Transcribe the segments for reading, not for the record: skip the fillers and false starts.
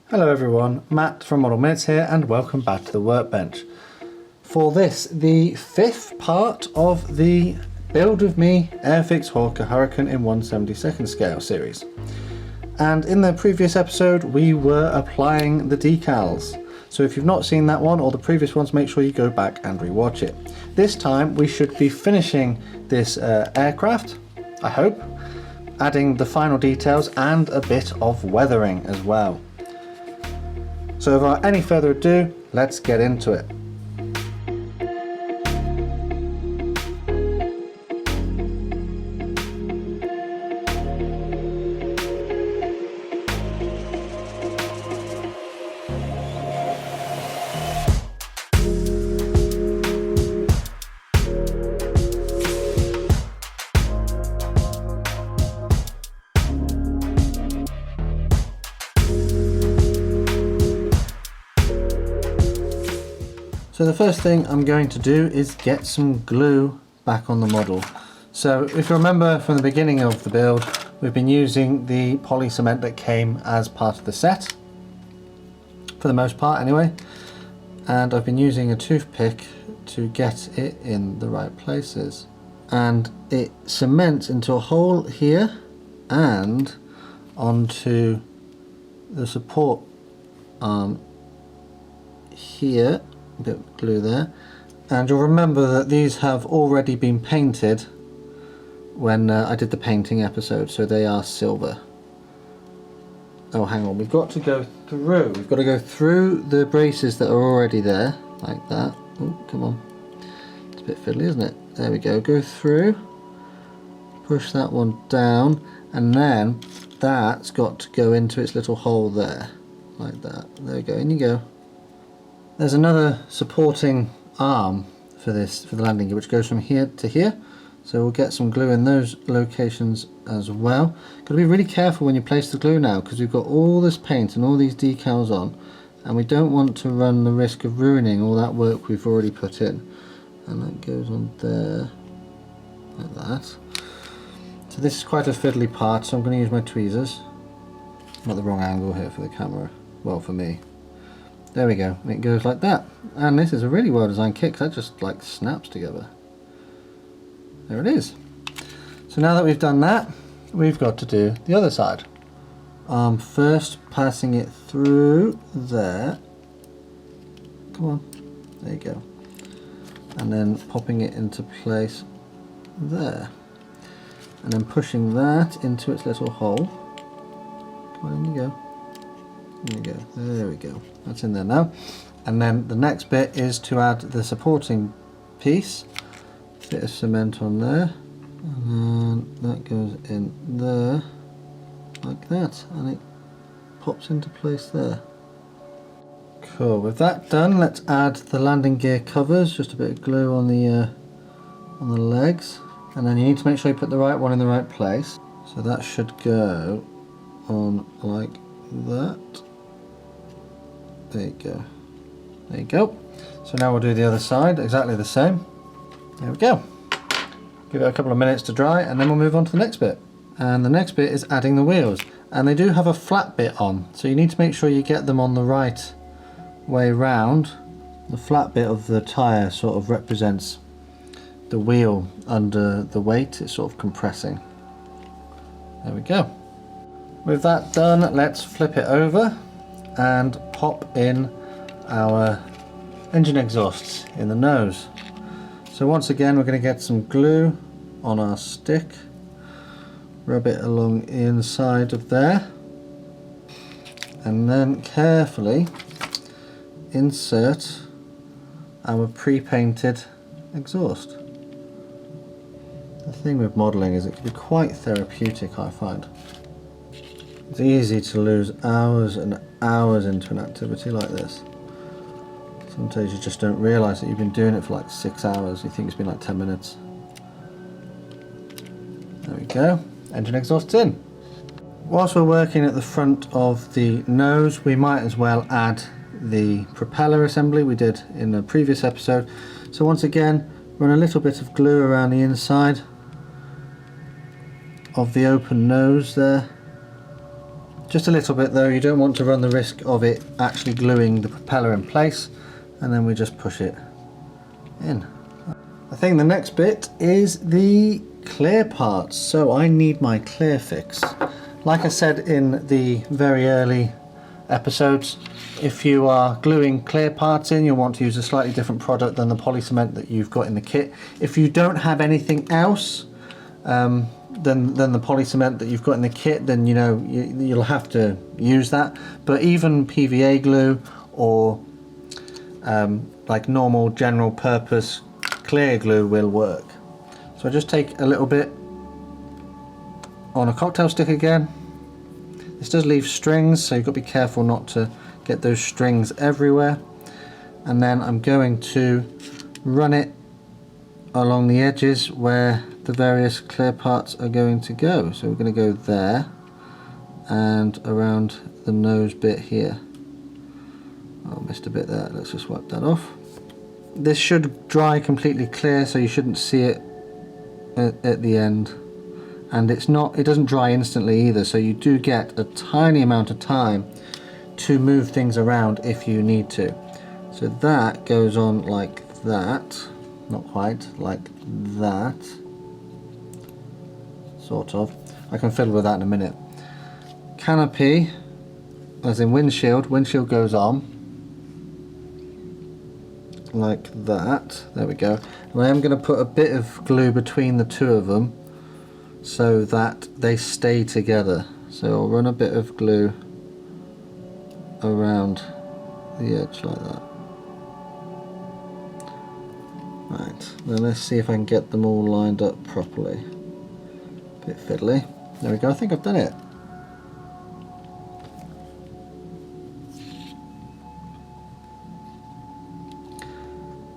Hello everyone, Matt from Model Minutes here and welcome back to the workbench. For this, the fifth part of the Build With Me Airfix Hawker Hurricane in 1/72 scale series. And in the previous episode we were applying the decals. So if you've not seen that one or the previous ones, make sure you go back and rewatch it. This time we should be finishing this aircraft, I hope, adding the final details and a bit of weathering as well. So without any further ado, let's get into it. So the first thing I'm going to do is get some glue back on the model. So if you remember from the beginning of the build, we've been using the poly cement that came as part of the set, for the most part anyway, and I've been using a toothpick to get it in the right places. And it cements into a hole here and onto the support arm here. A bit of glue there, and you'll remember that these have already been painted when I did the painting episode, so they are silver. Oh, hang on, we've got to go through. We've got to go through the braces that are already there, like that. Oh, come on. It's a bit fiddly, isn't it? There we go. Go through, push that one down, and then that's got to go into its little hole there, like that. There we go. In you go. There's another supporting arm for this, for the landing gear, which goes from here to here. So we'll get some glue in those locations as well. Got to be really careful when you place the glue now, because we've got all this paint and all these decals on, and we don't want to run the risk of ruining all that work we've already put in. And that goes on there, like that. So this is quite a fiddly part, so I'm going to use my tweezers. I'm at the wrong angle here for the camera, well, for me. There we go, and it goes like that. And this is a really well designed kit, that just like snaps together. There it is. So now that we've done that, we've got to do the other side. First passing it through there. Come on, there you go. And then popping it into place there. And then pushing that into its little hole. Come on, in you go. There we go, there we go, that's in there now. And then the next bit is to add the supporting piece, bit of cement on there, and then that goes in there, like that, and it pops into place there. Cool, with that done, let's add the landing gear covers, just a bit of glue on the legs, and then you need to make sure you put the right one in the right place. So that should go on like that. There you go. There you go. So now we'll do the other side, exactly the same. There we go. Give it a couple of minutes to dry and then we'll move on to the next bit. And the next bit is adding the wheels. And they do have a flat bit on, so you need to make sure you get them on the right way round. The flat bit of the tyre sort of represents the wheel under the weight. It's sort of compressing. There we go. With that done, let's flip it over and pop in our engine exhausts in the nose. So once again, we're going to get some glue on our stick, rub it along the inside of there, and then carefully insert our pre-painted exhaust. The thing with modelling is it can be quite therapeutic, I find. It's easy to lose hours and hours into an activity like this. Sometimes you just don't realise that you've been doing it for like 6 hours. You think it's been like 10 minutes. There we go. Engine exhaust's in. Whilst we're working at the front of the nose, we might as well add the propeller assembly we did in the previous episode. So once again, run a little bit of glue around the inside of the open nose there, Just a little bit though, you don't want to run the risk of it actually gluing the propeller in place, and then we just push it in. I think the next bit is the clear parts, so I need my clear fix. Like I said in the very early episodes, if you are gluing clear parts in, you'll want to use a slightly different product than the poly cement that you've got in the kit. If you don't have anything else than the poly cement that you've got in the kit, then you know you'll have to use that. But even PVA glue or like normal general purpose clear glue will work. So I just take a little bit on a cocktail stick again. This does leave strings, so you've got to be careful not to get those strings everywhere. And then I'm going to run it along the edges where the various clear parts are going to go. So we're going to go there and around the nose bit here. Oh, missed a bit there. Let's just wipe that off. This should dry completely clear, so you shouldn't see it at the end. And it doesn't dry instantly either, so you do get a tiny amount of time to move things around if you need to. So that goes on like that, not quite, like that, sort of. I can fiddle with that in a minute. Canopy, as in windshield goes on like that. There we go. And I am going to put a bit of glue between the two of them so that they stay together. So I'll run a bit of glue around the edge like that. Right, then let's see if I can get them all lined up properly. Bit fiddly. There we go, I think I've done it.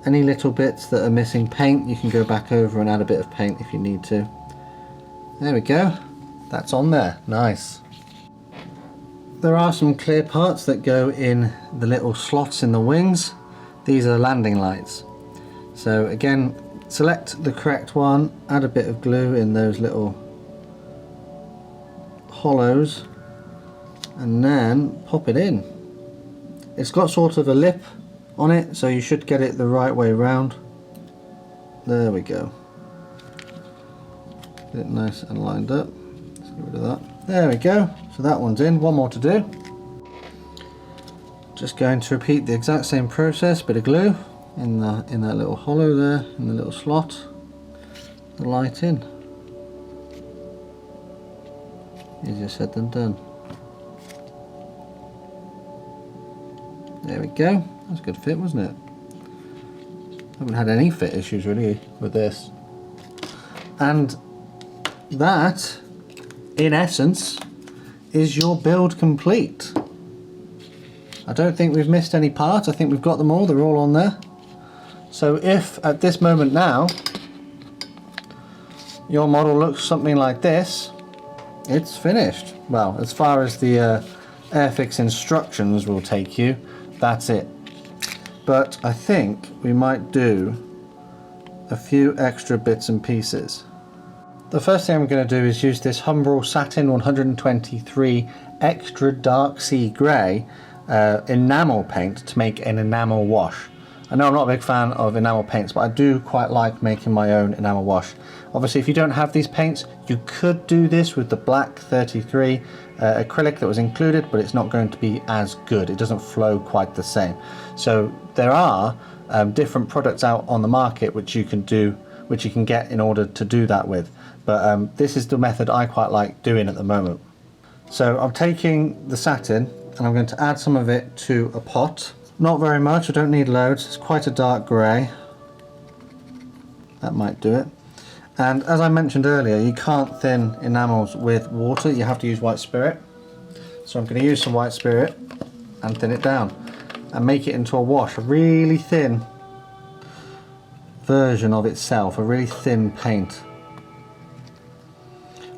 Any little bits that are missing paint, you can go back over and add a bit of paint if you need to. There we go, that's on there, nice. There are some clear parts that go in the little slots in the wings. These are landing lights. So again, select the correct one, add a bit of glue in those little hollows, and then pop it in. It's got sort of a lip on it, so you should get it the right way round. There we go. Get it nice and lined up. Let's get rid of that. There we go. So that one's in. One more to do. Just going to repeat the exact same process. Bit of glue in that little hollow there, in the little slot. The light in. Easier said than done. There we go. That's a good fit, wasn't it? Haven't had any fit issues really with this. And that, in essence, is your build complete. I don't think we've missed any parts. I think we've got them all. They're all on there. So if at this moment now your model looks something like this, it's finished. Well, as far as the Airfix instructions will take you, that's it. But I think we might do a few extra bits and pieces. The first thing I'm going to do is use this Humbrol Satin 123 Extra Dark Sea Grey enamel paint to make an enamel wash. I know I'm not a big fan of enamel paints, but I do quite like making my own enamel wash. Obviously, if you don't have these paints, you could do this with the black 33 acrylic that was included, but it's not going to be as good. It doesn't flow quite the same. So there are different products out on the market which you can do, which you can get in order to do that with. But this is the method I quite like doing at the moment. So I'm taking the satin and I'm going to add some of it to a pot. Not very much, I don't need loads. It's quite a dark grey. That might do it. And as I mentioned earlier, you can't thin enamels with water, you have to use white spirit. So I'm going to use some white spirit and thin it down and make it into a wash, a really thin version of itself, a really thin paint.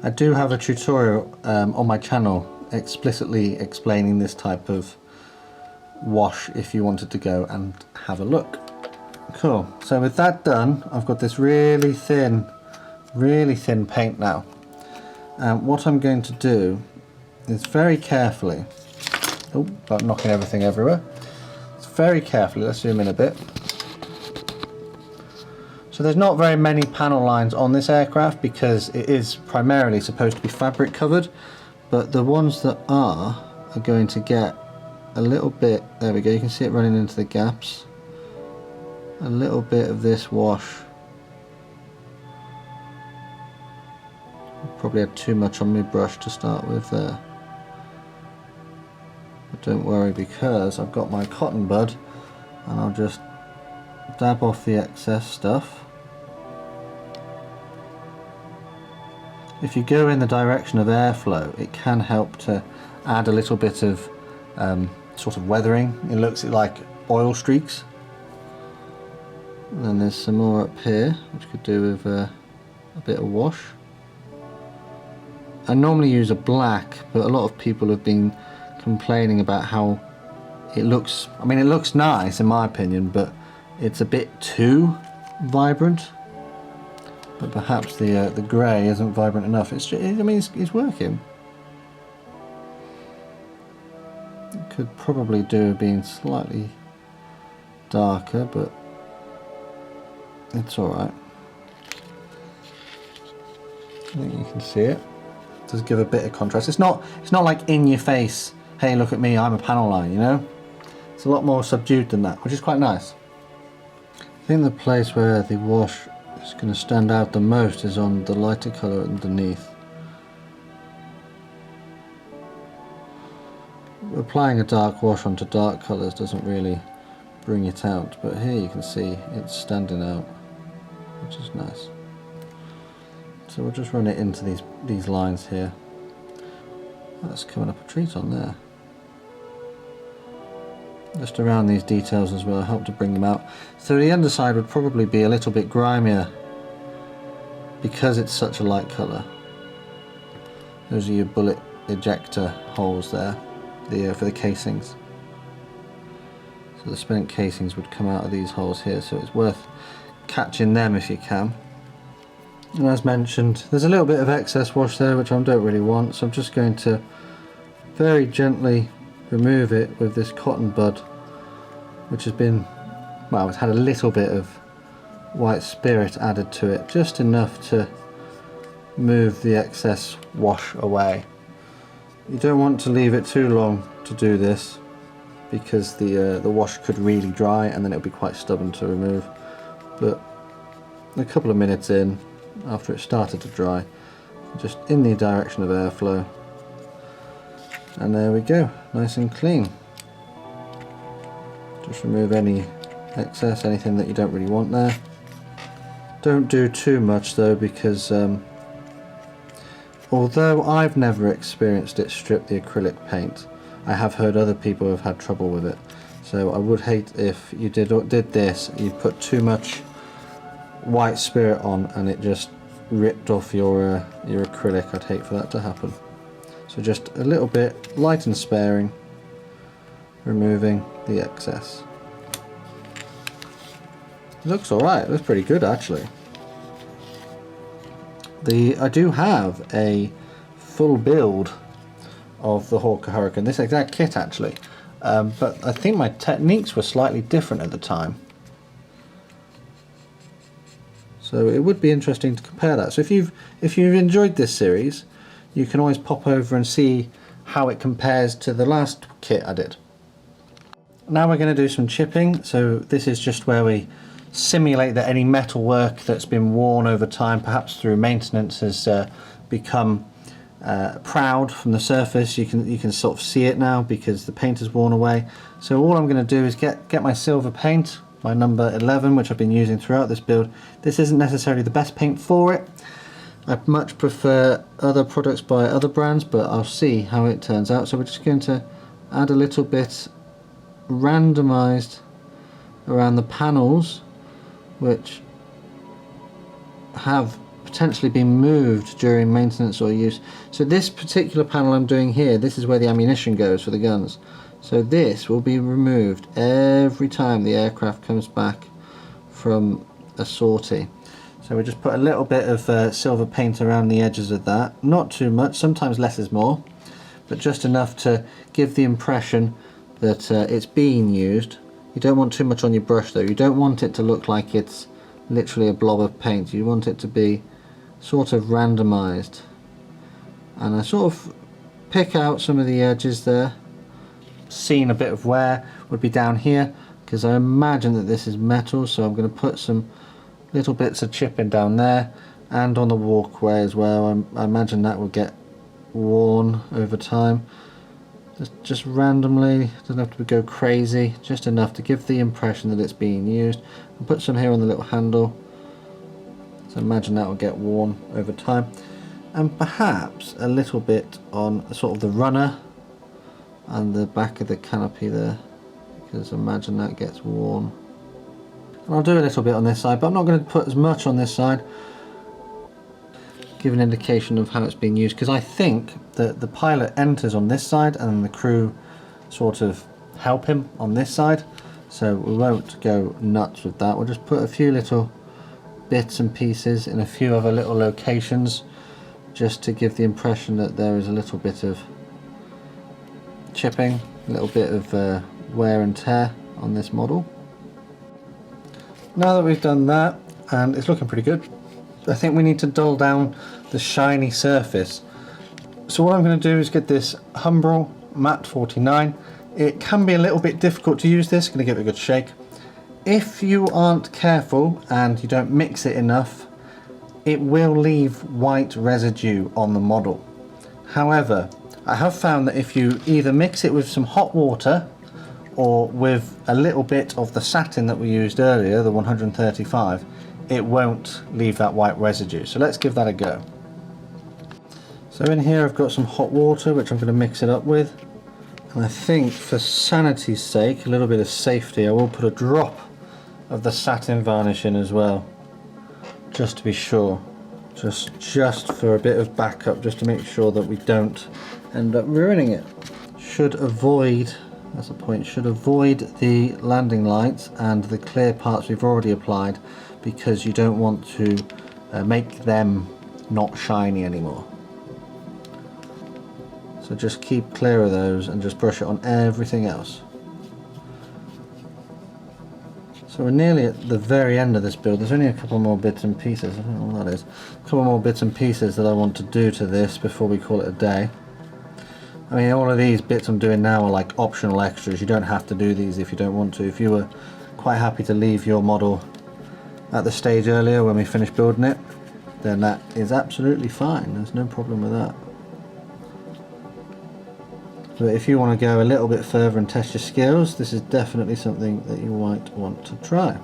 I do have a tutorial on my channel explicitly explaining this type of wash if you wanted to go and have a look. Cool, so with that done, I've got this really thin paint now. What I'm going to do is very carefully, oh, about knocking everything everywhere. It's very carefully, let's zoom in a bit. So there's not very many panel lines on this aircraft because it is primarily supposed to be fabric covered, but the ones that are going to get a little bit, there we go, you can see it running into the gaps. A little bit of this wash. Probably had too much on my brush to start with there. But don't worry, because I've got my cotton bud and I'll just dab off the excess stuff. If you go in the direction of airflow, it can help to add a little bit of sort of weathering. It looks like oil streaks. And then there's some more up here, which could do with a bit of wash. I normally use a black, but a lot of people have been complaining about how it looks. I mean, it looks nice in my opinion, but it's a bit too vibrant. But perhaps the grey isn't vibrant enough. It's working. It could probably do with being slightly darker, but it's alright. I think you can see it. It does give a bit of contrast. It's not like in your face, hey look at me, I'm a panel line, you know? It's a lot more subdued than that, which is quite nice. I think the place where the wash is going to stand out the most is on the lighter colour underneath. Applying a dark wash onto dark colours doesn't really bring it out, but here you can see it's standing out, which is nice. So we'll just run it into these lines here. That's coming up a treat on there. Just around these details as well, help to bring them out. So the underside would probably be a little bit grimier because it's such a light colour. Those are your bullet ejector holes there, for the casings. So the spent casings would come out of these holes here, so it's worth catching them if you can. And as mentioned, there's a little bit of excess wash there which I don't really want, so I'm just going to very gently remove it with this cotton bud, which has been, well, it's had a little bit of white spirit added to it, just enough to move the excess wash away. You don't want to leave it too long to do this because the wash could really dry and then it would be quite stubborn to remove. But a couple of minutes in, after it started to dry, just in the direction of airflow, and there we go, nice and clean. Just remove any excess, anything that you don't really want there. Don't do too much though, because although I've never experienced it strip the acrylic paint, I have heard other people have had trouble with it. So I would hate if you did this, you put too much white spirit on and it just ripped off your acrylic. I'd hate for that to happen. So just a little bit, light and sparing, removing the excess. It looks alright, it looks pretty good actually. I do have a full build of the Hawker Hurricane, this exact kit actually, but I think my techniques were slightly different at the time. So it would be interesting to compare that. So if you've enjoyed this series, you can always pop over and see how it compares to the last kit I did. Now we're going to do some chipping. So this is just where we simulate that any metal work that's been worn over time, perhaps through maintenance, has become proud from the surface. You can sort of see it now because the paint has worn away. So all I'm going to do is get my silver paint, my number 11, which I've been using throughout this build. This isn't necessarily the best paint for it. I much prefer other products by other brands, but I'll see how it turns out. So we're just going to add a little bit randomized around the panels which have potentially been moved during maintenance or use. So this particular panel I'm doing here, this is where the ammunition goes for the guns. So this will be removed every time the aircraft comes back from a sortie. So we just put a little bit of silver paint around the edges of that, not too much, sometimes less is more, but just enough to give the impression that it's being used. You don't want too much on your brush though. You don't want it to look like it's literally a blob of paint. You want it to be sort of randomized. And I sort of pick out some of the edges there. Seeing a bit of wear would be down here, because I imagine that this is metal, so I'm going to put some little bits of chipping down there and on the walkway as well. I imagine that will get worn over time. Just randomly, doesn't have to go crazy, just enough to give the impression that it's being used. I'll put some here on the little handle, so imagine that will get worn over time. And perhaps a little bit on sort of the runner and the back of the canopy there, because imagine that gets worn. And I'll do a little bit on this side, but I'm not going to put as much on this side. Give an indication of how it's being used, because I think that the pilot enters on this side and the crew sort of help him on this side, so we won't go nuts with that. We'll just put a few little bits and pieces in a few other little locations, just to give the impression that there is a little bit of chipping, a little bit of wear and tear on this model. Now that we've done that, and it's looking pretty good, I think we need to dull down the shiny surface. So what I'm going to do is get this Humbrol Matte 49. It can be a little bit difficult to use this, going to give it a good shake. If you aren't careful and you don't mix it enough, it will leave white residue on the model. However, I have found that if you either mix it with some hot water or with a little bit of the satin that we used earlier, the 135, it won't leave that white residue. So let's give that a go. So in here I've got some hot water which I'm going to mix it up with, and I think for sanity's sake, a little bit of safety, I will put a drop of the satin varnish in as well, just to be sure, just for a bit of backup, just to make sure that we don't end up ruining it. Should avoid, that's the point, should avoid the landing lights and the clear parts we've already applied, because you don't want to make them not shiny anymore. So just keep clear of those and just brush it on everything else. So we're nearly at the very end of this build. There's only a couple more bits and pieces, I don't know what that is. A couple more bits and pieces that I want to do to this before we call it a day. I mean, all of these bits I'm doing now are like optional extras. You don't have to do these if you don't want to. If you were quite happy to leave your model at the stage earlier when we finished building it, then that is absolutely fine. There's no problem with that. But if you want to go a little bit further and test your skills, this is definitely something that you might want to try.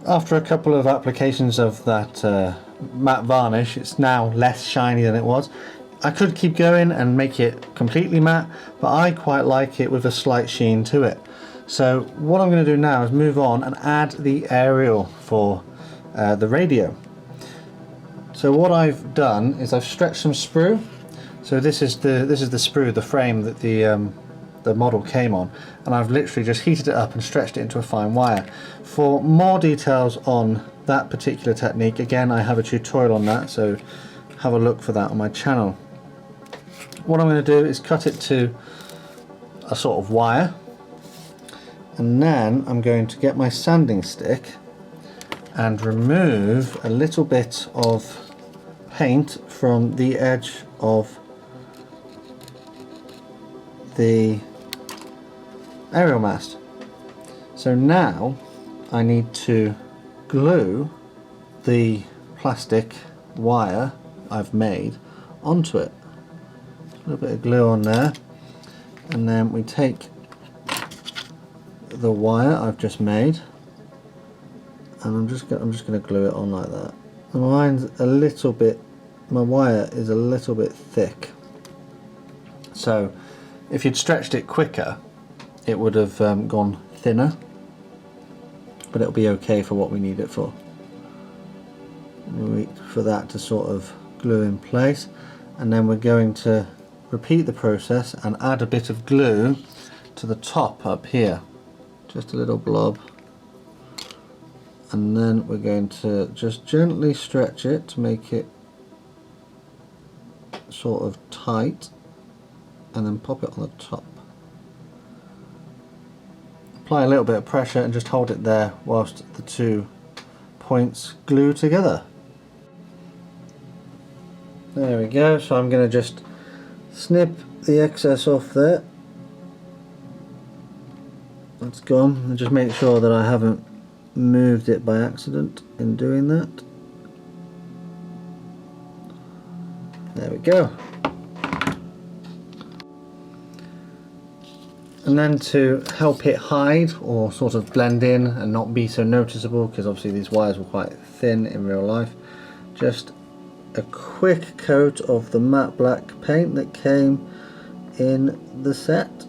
After a couple of applications of that matte varnish, it's now less shiny than it was. I could keep going and make it completely matte, but I quite like it with a slight sheen to it. So what I'm going to do now is move on and add the aerial for the radio. So what I've done is I've stretched some sprue. So this is the sprue, the frame that the model came on, and I've literally just heated it up and stretched it into a fine wire. For more details on that particular technique, again, I have a tutorial on that, so have a look for that on my channel. What I'm going to do is cut it to a sort of wire, and then I'm going to get my sanding stick and remove a little bit of paint from the edge of the aerial mast. So now I need to glue the plastic wire I've made onto it. A little bit of glue on there, and then we take the wire I've just made, and I'm just going to glue it on like that. And my wire is a little bit thick, so if you'd stretched it quicker it would have gone thinner, but it'll be okay for what we need it for. We'll wait for that to sort of glue in place, and then we're going to repeat the process and add a bit of glue to the top up here, just a little blob, and then we're going to just gently stretch it to make it sort of tight and then pop it on the top. Apply a little bit of pressure and just hold it there whilst the two points glue together. There we go, so I'm going to just snip the excess off there. That's gone, and just make sure that I haven't moved it by accident in doing that. There we go. And then to help it hide or sort of blend in and not be so noticeable, because obviously these wires were quite thin in real life, just a quick coat of the matte black paint that came in the set.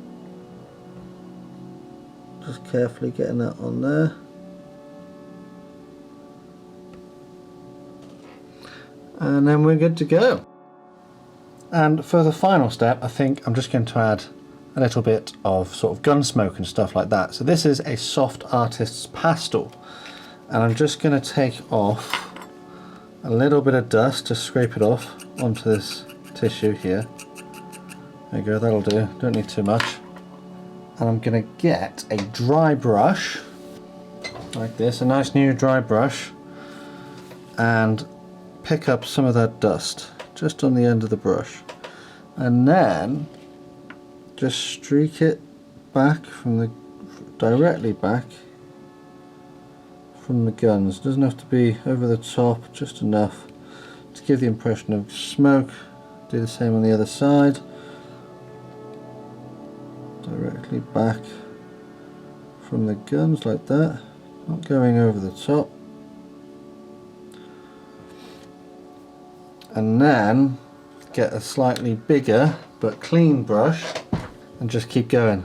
Just carefully getting that on there. And then we're good to go. And for the final step, I think I'm just going to add a little bit of sort of gun smoke and stuff like that. So this is a soft artist's pastel, and I'm just going to take off a little bit of dust, just scrape it off onto this tissue here. There you go, that'll do, don't need too much. And I'm going to get a dry brush like this, a nice new dry brush, and pick up some of that dust just on the end of the brush, and then just streak it back from the directly back from the guns. Doesn't have to be over the top, just enough to give the impression of smoke. Do the same on the other side, directly back from the guns like that, not going over the top. And then get a slightly bigger but clean brush and just keep going.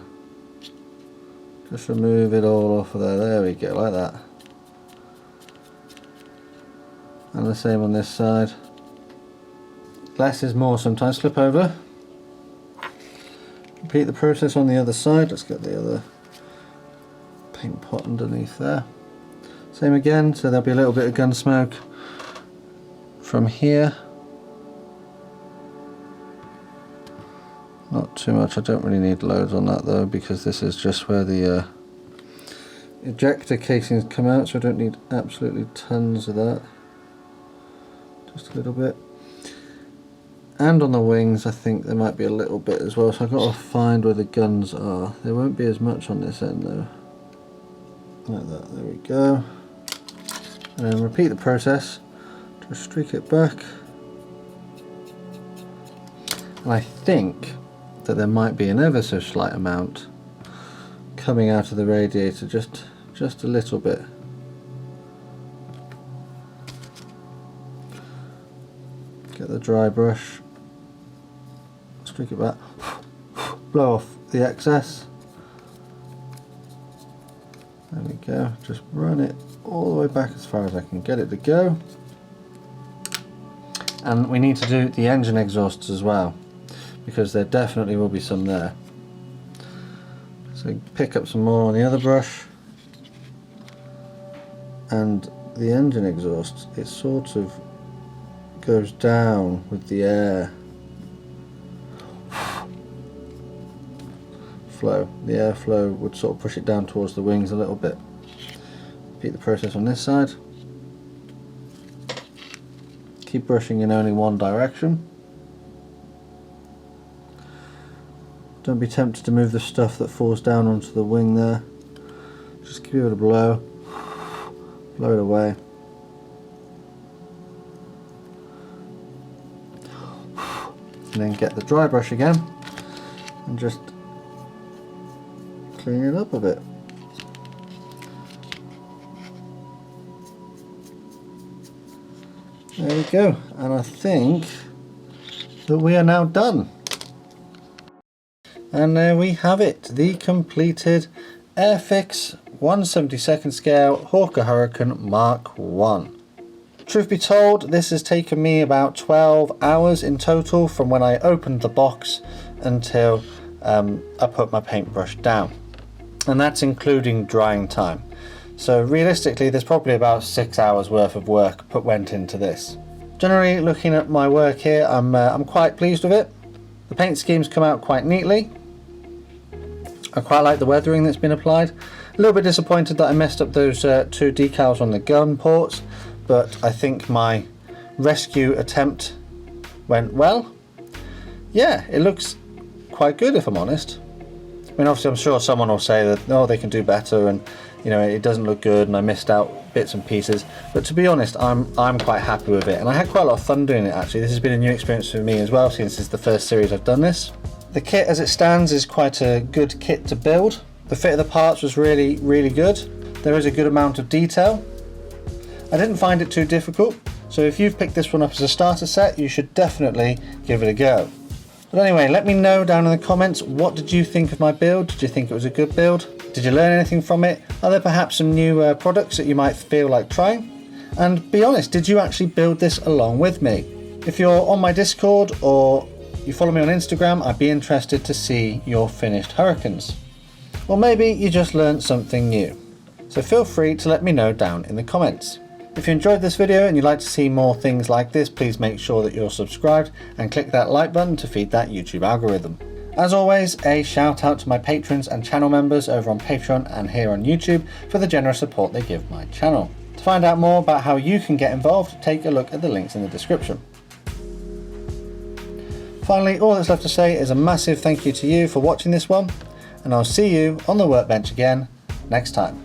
Just remove it all off of there. There we go, like that. And the same on this side. Less is more sometimes. Flip over. Repeat the process on the other side. Let's get the other paint pot underneath there. Same again, so there'll be a little bit of gun smoke from here. Not too much, I don't really need loads on that though, because this is just where the ejector casings come out, so I don't need absolutely tons of that. Just a little bit. And on the wings I think there might be a little bit as well, so I've got to find where the guns are. There won't be as much on this end though. Like that, there we go. And then repeat the process, just streak it back. And I think that there might be an ever so slight amount coming out of the radiator, just a little bit. Get the dry brush, streak it back, blow off the excess. There we go, just run it all the way back as far as I can get it to go. And we need to do the engine exhausts as well, because there definitely will be some there. So pick up some more on the other brush, and the engine exhaust, it sort of goes down with the air flow. The airflow would sort of push it down towards the wings a little bit. Repeat the process on this side. Keep brushing in only one direction. Don't be tempted to move the stuff that falls down onto the wing there. Just give it a blow. Blow it away. And then get the dry brush again and just clean it up a bit. There we go, and I think that we are now done. And there we have it, the completed Airfix 1/72 scale Hawker Hurricane Mk.1. Truth be told, this has taken me about 12 hours in total from when I opened the box until I put my paintbrush down. And that's including drying time. So realistically, there's probably about 6 hours worth of work went into this. Generally, looking at my work here, I'm quite pleased with it. The paint schemes come out quite neatly. I quite like the weathering that's been applied. A little bit disappointed that I messed up those 2 decals on the gun ports, but I think my rescue attempt went well. Yeah, it looks quite good, if I'm honest. I mean, obviously I'm sure someone will say that, oh, they can do better and, you know, it doesn't look good and I missed out bits and pieces, but to be honest, I'm quite happy with it, and I had quite a lot of fun doing it actually. This has been a new experience for me as well, since it's the first series I've done this. The kit as it stands is quite a good kit to build. The fit of the parts was really good. There is a good amount of detail. I didn't find it too difficult, so if you've picked this one up as a starter set, you should definitely give it a go. But anyway, let me know down in the comments, what did you think of my build? Did you think it was a good build? Did you learn anything from it? Are there perhaps some new products that you might feel like trying? And be honest, did you actually build this along with me? If you're on my Discord or you follow me on Instagram, I'd be interested to see your finished Hurricanes. Or maybe you just learned something new. So feel free to let me know down in the comments. If you enjoyed this video and you'd like to see more things like this, please make sure that you're subscribed and click that like button to feed that YouTube algorithm. As always, a shout out to my patrons and channel members over on Patreon and here on YouTube for the generous support they give my channel. To find out more about how you can get involved, take a look at the links in the description. Finally, all that's left to say is a massive thank you to you for watching this one, and I'll see you on the workbench again next time.